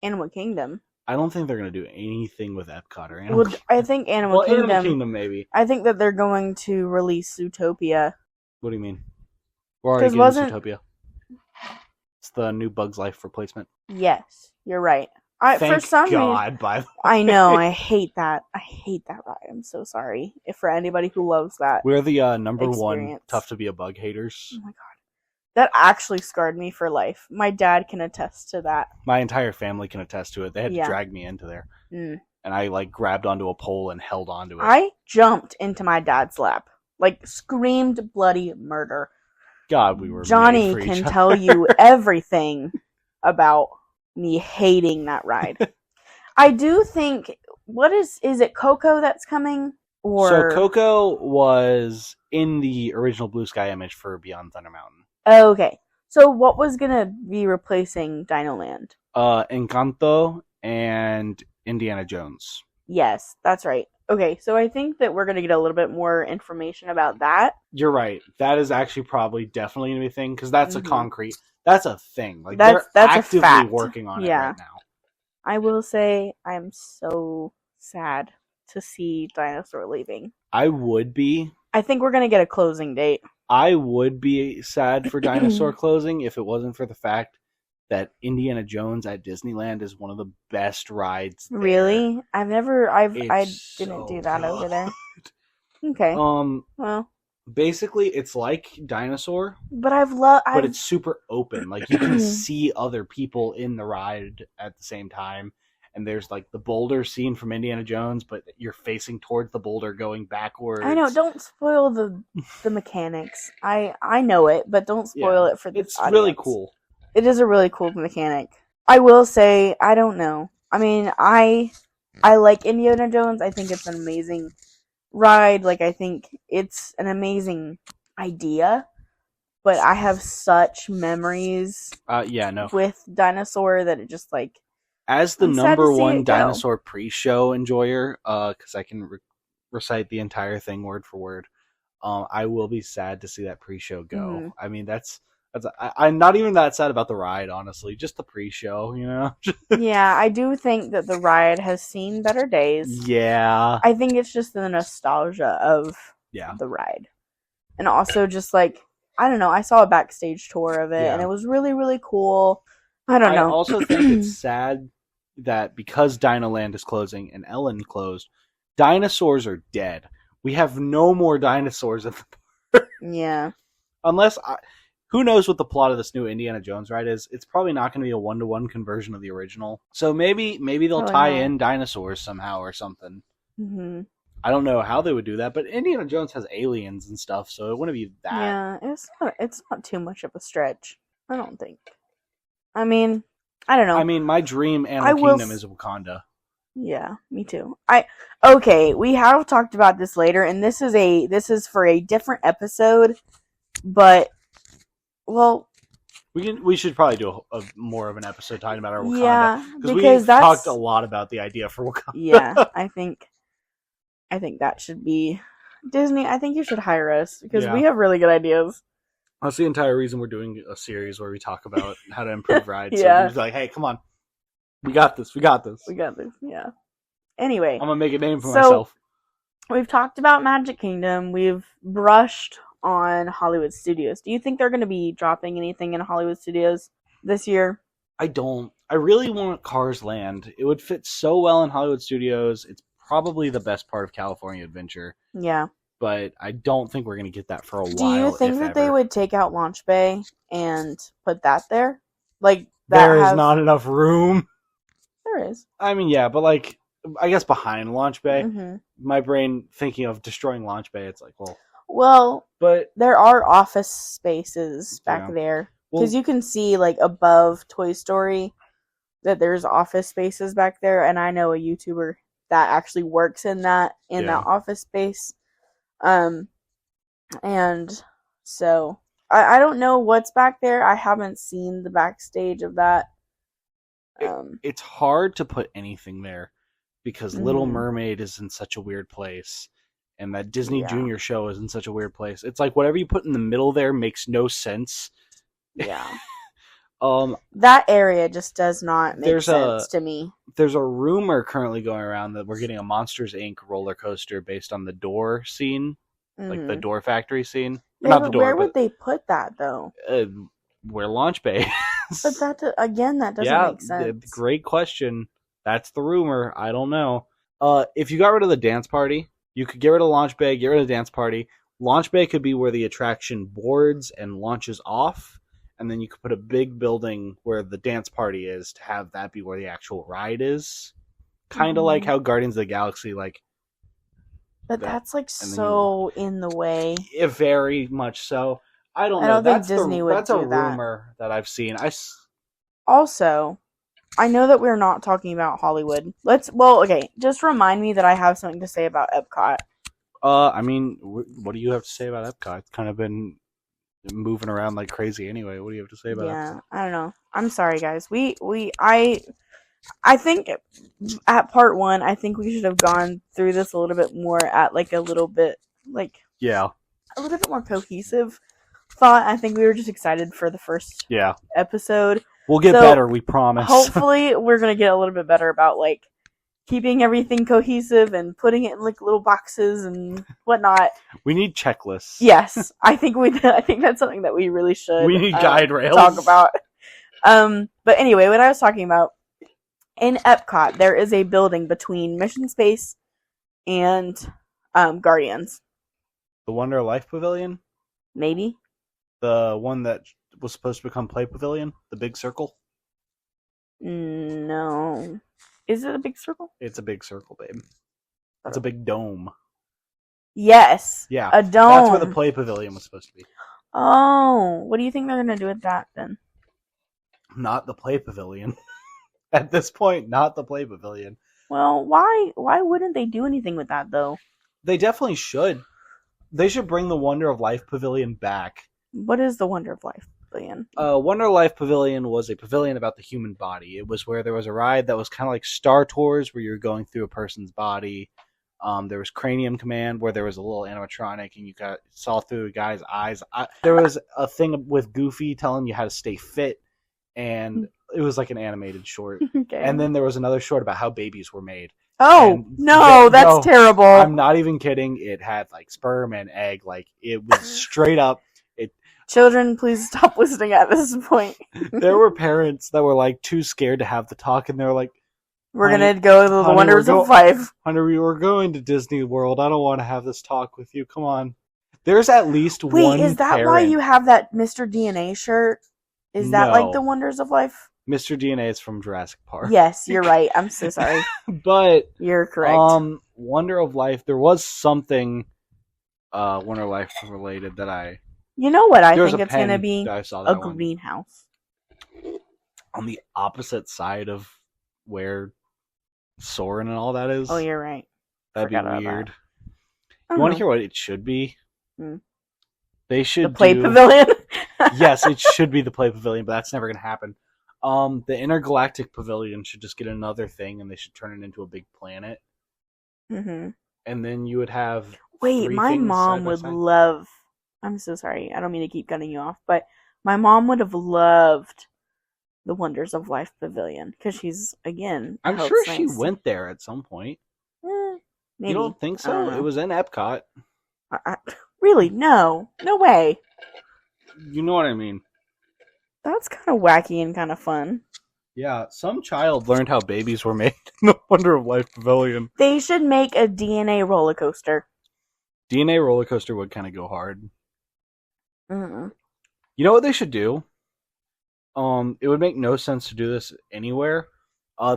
Animal Kingdom. I don't think they're going to do anything with Epcot or Animal Kingdom. I think Animal Kingdom. Animal Kingdom maybe. I think that they're going to release Zootopia. What do you mean? We're already getting Zootopia. It's the new Bugs Life replacement. Yes, you're right. Thank for some God, reason, by the way. I know, I hate that. I hate that ride. I'm so sorry for anybody who loves that. We're the number one tough to be a bug haters. Oh my God. That actually scarred me for life. My dad can attest to that. My entire family can attest to it. They had to drag me into there. and I like grabbed onto a pole and held onto it. I jumped into my dad's lap, like screamed bloody murder. God, we were Johnny made for can each other. tell you everything about me hating that ride. I do think, is it Coco that's coming? Or So Coco was in the original Blue Sky image for Beyond Thunder Mountain. Oh, okay. So what was gonna be replacing Dino Land? Encanto and Indiana Jones. Yes, that's right. Okay, so I think that we're gonna get a little bit more information about that. You're right. That is actually probably definitely gonna be a thing because that's a Mhm. concrete. That's a thing. Like That's they're a actively fact. working on it Yeah. right now. I will say I'm so sad to see Dinosaur leaving. I would be. I think we're gonna get a closing date. I would be sad for Dinosaur closing if it wasn't for the fact that Indiana Jones at Disneyland is one of the best rides there. Really? I It's didn't so do that over good. there. Okay. Well, basically it's like Dinosaur, but but it's super open. Like you can see other people in the ride at the same time. And there's like the boulder scene from Indiana Jones, but you're facing towards the boulder going backwards. I know, don't spoil the mechanics. I know it, but don't spoil it for the It's audience. really cool. It is a really cool mechanic. I will say, I don't know. I mean, I like Indiana Jones. I think it's an amazing ride. Like, I think it's an amazing idea. But I have such memories with Dinosaur that it just like... As the I'm sad number to see one it go. Dinosaur pre-show enjoyer, because I can recite the entire thing word for word, I will be sad to see that pre-show go. Mhm. I mean, I'm not even that sad about the ride, honestly. Just the pre-show, you know? Yeah, I do think that the ride has seen better days. Yeah. I think it's just the nostalgia of the ride. And also just like, I don't know, I saw a backstage tour of it and it was really, really cool. I don't know. I also think it's sad that because Dinoland is closing and Ellen closed, dinosaurs are dead. We have no more dinosaurs in the park. Yeah. Who knows what the plot of this new Indiana Jones ride is? It's probably not going to be a 1-to-1 conversion of the original. So maybe they'll tie in dinosaurs somehow or something. Mm-hmm. I don't know how they would do that, but Indiana Jones has aliens and stuff, so it wouldn't be that. Yeah, it's not too much of a stretch. I don't think. I mean, I don't know. I mean, my dream Animal Kingdom is Wakanda. Yeah, me too. Okay, we have talked about this later, and this is for a different episode, but well, we should probably do a more of an episode talking about our Wakanda. Yeah, because we've talked a lot about the idea for Wakanda. Yeah, I think that should be Disney. I think you should hire us because we have really good ideas. That's the entire reason we're doing a series where we talk about how to improve rides. Yeah. So we're just like, hey, come on. We got this. Yeah. Anyway. I'm going to make a name for myself. We've talked about Magic Kingdom. We've brushed on Hollywood Studios. Do you think they're going to be dropping anything in Hollywood Studios this year? I don't. I really want Cars Land. It would fit so well in Hollywood Studios. It's probably the best part of California Adventure. Yeah. But I don't think we're going to get that for a while. Do you think that they would take out Launch Bay and put that there? Like there is not enough room. There is. I mean, yeah, but like, I guess behind Launch Bay, Mm-hmm. my brain thinking of destroying Launch Bay, it's like, but there are office spaces back there because you can see like above Toy Story that there's office spaces back there, and I know a YouTuber that actually works in that office space. And so I don't know what's back there. I haven't seen the backstage of that. It's hard to put anything there because Little Mermaid is in such a weird place, and that Disney Junior show is in such a weird place. It's like whatever you put in the middle there makes no sense. Yeah. That area just does not make sense to me. There's a rumor currently going around that we're getting a Monsters Inc. roller coaster based on the door scene, like the door factory scene. Yeah, not the door. Where would they put that though? Where Launch Bay is. But that doesn't make sense. Great question. That's the rumor. I don't know. If you got rid of the dance party, you could get rid of Launch Bay, get rid of the dance party. Launch Bay could be where the attraction boards and launches off. And then you could put a big building where the dance party is to have that be where the actual ride is. Kind of like how Guardians of the Galaxy, like. But that's like so in the way. Very much so. I don't know. Think Disney would that's do a rumor that I've seen. Also, I know that we're not talking about Hollywood. Okay, just remind me that I have something to say about Epcot. I mean, what do you have to say about Epcot? It's kind of been moving around like crazy anyway. What do you have to say about it? Yeah, I don't know. I'm sorry, guys. I think at part 1, I think we should have gone through this a little bit more at like a little bit more cohesive thought. I think we were just excited for the first episode. We'll get better, we promise. Hopefully, we're gonna get a little bit better about like keeping everything cohesive and putting it in like little boxes and whatnot. We need checklists. Yes, I think that's something that we really should. We need guide rails. Talk about. But anyway, what I was talking about in Epcot, there is a building between Mission Space and Guardians. The Wonder of Life Pavilion? Maybe. The one that was supposed to become Play Pavilion? The big circle? No. Is it a big circle? It's a big circle, babe. It's a big dome. Yes. Yeah. A dome. That's where the Play Pavilion was supposed to be. Oh. What do you think they're going to do with that, then? Not the Play Pavilion. At this point, not the Play Pavilion. Well, why wouldn't they do anything with that, though? They definitely should. They should bring the Wonder of Life Pavilion back. What is the Wonder of Life Pavilion? Wonder of Life Pavilion was a pavilion about the human body. It was where there was a ride that was kind of like Star Tours, where you're going through a person's body. There was Cranium Command, where there was a little animatronic, and you saw through a guy's eyes. There was a thing with Goofy telling you how to stay fit, and it was like an animated short. Okay. And then there was another short about how babies were made. Oh, no, that's terrible. I'm not even kidding. It had like sperm and egg. Like, it was straight up. Children, please stop listening at this point. There were parents that were like too scared to have the talk, and they're like, we're going to go to the wonders of life. Hunter, we were going to Disney World. I don't want to have this talk with you. Come on. There's at least one Wait, is that why you have that Mr. DNA shirt? Is that like the Wonders of Life? Mr. DNA is from Jurassic Park. Yes, you're right. I'm so sorry. But you're correct. Wonder of Life, there was something Wonder of Life related that I... You know what I think it's going to be? A greenhouse. On the opposite side of where Soarin' and all that is. Oh, you're right. That'd be weird. You want to hear what it should be? They should The Play Pavilion? Yes, it should be the Play Pavilion, but that's never going to happen. The Intergalactic Pavilion should just get another thing, and they should turn it into a big planet. Mm-hmm. And then you would have... Wait, my mom would love... I'm so sorry. I don't mean to keep cutting you off, but my mom would have loved the Wonders of Life Pavilion, because she's, again... I'm sure she went there at some point. Maybe. You don't think so? It was in Epcot. Really? No. No way. You know what I mean. That's kind of wacky and kind of fun. Yeah, some child learned how babies were made in the Wonder of Life Pavilion. They should make a DNA roller coaster. DNA roller coaster would kind of go hard. Mm-mm. You know what they should do? It would make no sense to do this anywhere.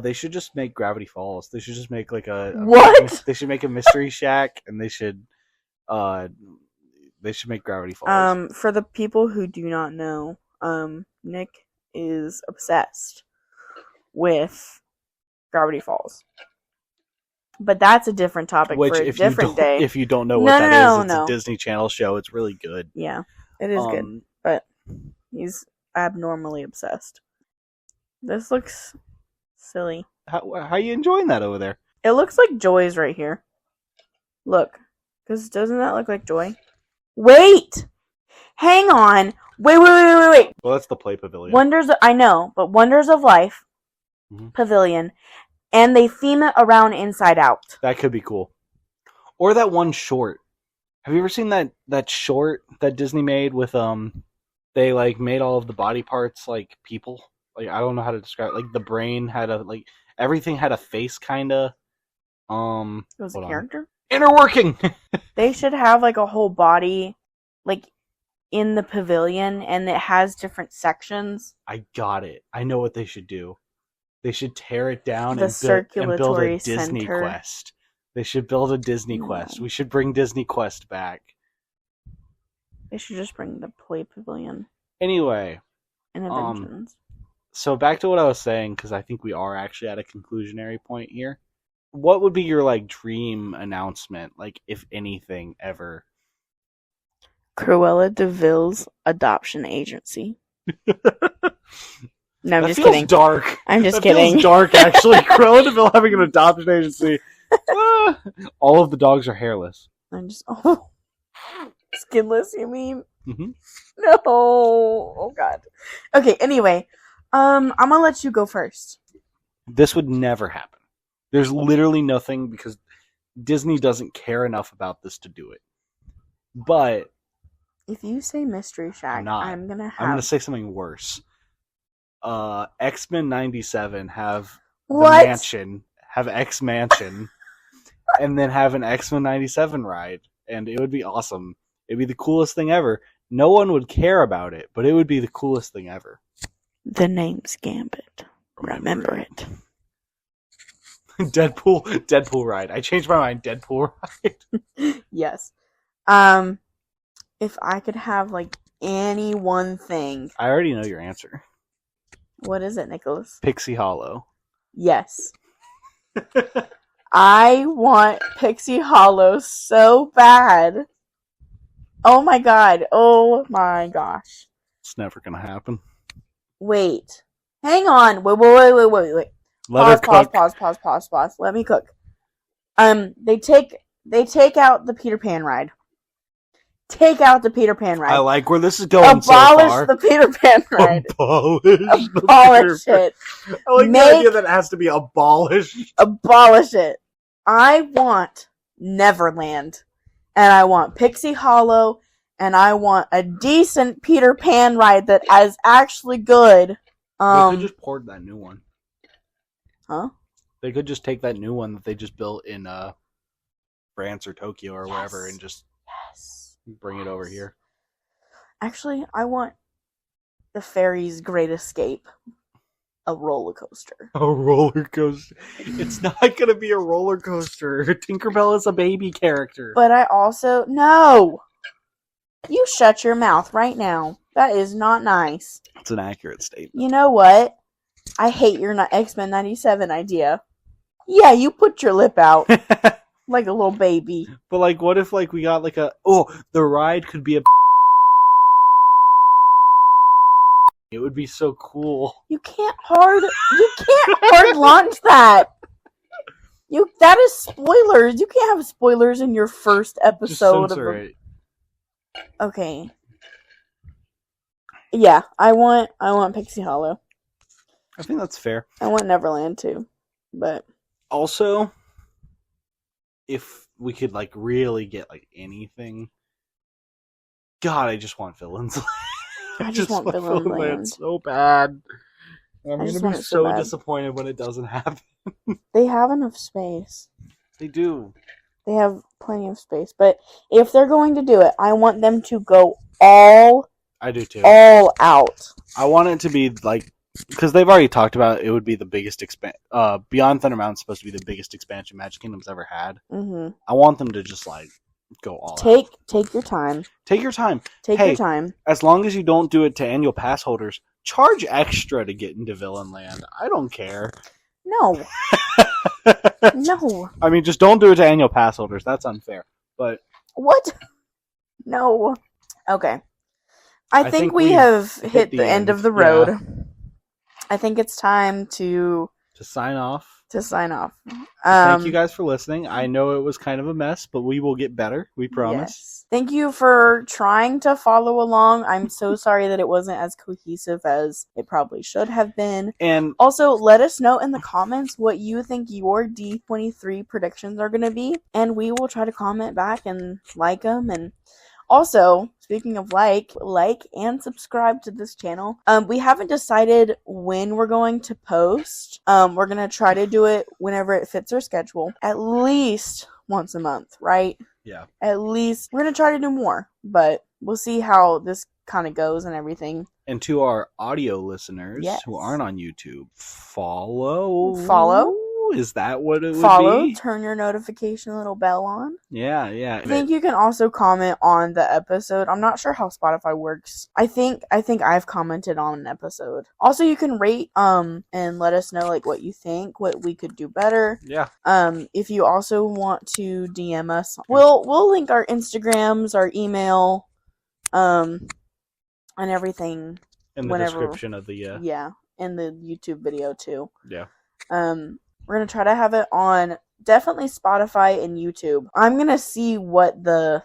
They should just make Gravity Falls. They should just make like what? They should make a Mystery Shack, and they should make Gravity Falls. For the people who do not know, Nick is obsessed with Gravity Falls. But that's a different topic for a different day. If you don't know what that is, it's a Disney Channel show. It's really good. Yeah, it is good. But he's abnormally obsessed. This looks silly. How are you enjoying that over there? It looks like Joy's right here. Look. Because doesn't that look like Joy? Wait! Hang on! Wait! Well, that's the Play Pavilion. I know, but Wonders of Life Pavilion. And they theme it around Inside Out. That could be cool. Or that one short. Have you ever seen that short that Disney made with they like made all of the body parts like people? Like, I don't know how to describe it. Like, the brain had everything had a face kinda. It was a character? Inner working. They should have like a whole body like in the pavilion, and it has different sections. I got it. I know what they should do. They should tear it down The and build a circulatory Disney center. Quest. They should build a Disney No. Quest. We should bring Disney Quest back. They should just bring the Play Pavilion Anyway, and Inventions. so back to what I was saying, because I think we are actually at a conclusionary point here. What would be your like dream announcement, like if anything ever? Cruella de Vil's adoption agency. No, I'm That just feels kidding. dark. I'm just That kidding. feels dark, actually. Cruella de Vil having an adoption agency. All of the dogs are hairless. I'm just skinless. You mean? Mm-hmm. No. Oh God. Okay. Anyway, I'm gonna let you go first. This would never happen. There's literally nothing because Disney doesn't care enough about this to do it. But If you say Mystery Shack, I'm not. I'm gonna I'm gonna say something worse. X-Men 97 have the What? mansion, have X Mansion, and then have an X-Men 97 ride, and it would be awesome. It'd be the coolest thing ever. No one would care about it, but it would be the coolest thing ever. The name's Gambit. Remember it. Deadpool ride. I changed my mind. Deadpool ride. Yes. If I could have like any one thing, I already know your answer. what is it, Nicholas? Pixie Hollow. Yes. I want Pixie Hollow so bad. Oh my god. Oh my gosh. It's never gonna happen. Wait. Hang on. Wait. Let her cook. Pause. Let me cook. They take out the Peter Pan ride. Take out the Peter Pan ride. I like where this is going so Abolish far. the Peter Pan ride. Abolish it. I like the idea that it has to be abolished. Abolish it. I want Neverland. And I want Pixie Hollow. And I want a decent Peter Pan ride that is actually good. They could just port that new one. Huh? They could just take that new one that they just built in France or Tokyo or wherever and just bring it over here. Actually, I want the Fairy's Great Escape. A roller coaster. A roller coaster. It's not going to be a roller coaster. Tinkerbell is a baby character. But I also... No! You shut your mouth right now. That is not nice. It's an accurate statement. You know what? I hate your X-Men 97 idea. Yeah, you put your lip out. Like a little baby. But like, what if like we got like a... Oh, the ride could be a... It would be so cool. You can't hard launch that. That is spoilers. You can't have spoilers in your first episode Just censor it. Okay. Yeah, I want Pixie Hollow. I think that's fair. I want Neverland too. But also, if we could like really get like anything, God, I just want Villains. I just want Villain Land so bad. I'm I gonna just be want it so so bad. disappointed when it doesn't happen. they have enough space. They do. They have plenty of space. But if they're going to do it, I want them to go all I do too. All out. I want it to be like, because they've already talked about it would be the biggest Beyond Thunder Mountain is supposed to be the biggest expansion Magic Kingdom's ever had. Mm-hmm. I want them to just like go all out. Take your time. Take your time. Take your time. As long as you don't do it to annual pass holders, charge extra to get into Villain Land. I don't care. No. No. I mean, just don't do it to annual pass holders. That's unfair. But What? No. Okay. I think we have hit the end of the road. Yeah. I think it's time to sign off. Thank you guys for listening. I know it was kind of a mess, but we will get better. We promise. Yes. Thank you for trying to follow along. I'm so sorry that it wasn't as cohesive as it probably should have been. And also, let us know in the comments what you think your D23 predictions are going to be, and we will try to comment back and like them. And also, speaking of like and subscribe to this channel. We haven't decided when we're going to post. We're going to try to do it whenever it fits our schedule. At least once a month, right? Yeah. At least. We're going to try to do more, but we'll see how this kind of goes and everything. And to our audio listeners Yes. who aren't on YouTube, follow. Is that what it would be? Turn your notification little bell on. Yeah. I think you can also comment on the episode. I'm not sure how Spotify works. I think I've commented on an episode. Also, you can rate and let us know like what you think, what we could do better. Yeah. If you also want to DM us, we'll link our Instagrams, our email, and everything In the description of the in the YouTube video too. Yeah. We're going to try to have it on definitely Spotify and YouTube. I'm going to see what the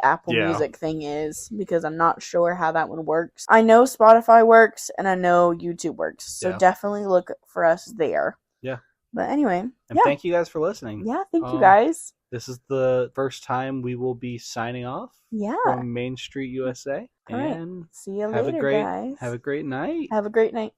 Apple Music thing is because I'm not sure how that one works. I know Spotify works and I know YouTube works. So definitely look for us there. Yeah. But anyway. And thank you guys for listening. Yeah, thank you guys. This is the first time we will be signing off from Main Street USA. All right. And see you later, guys. Have a great night. Have a great night.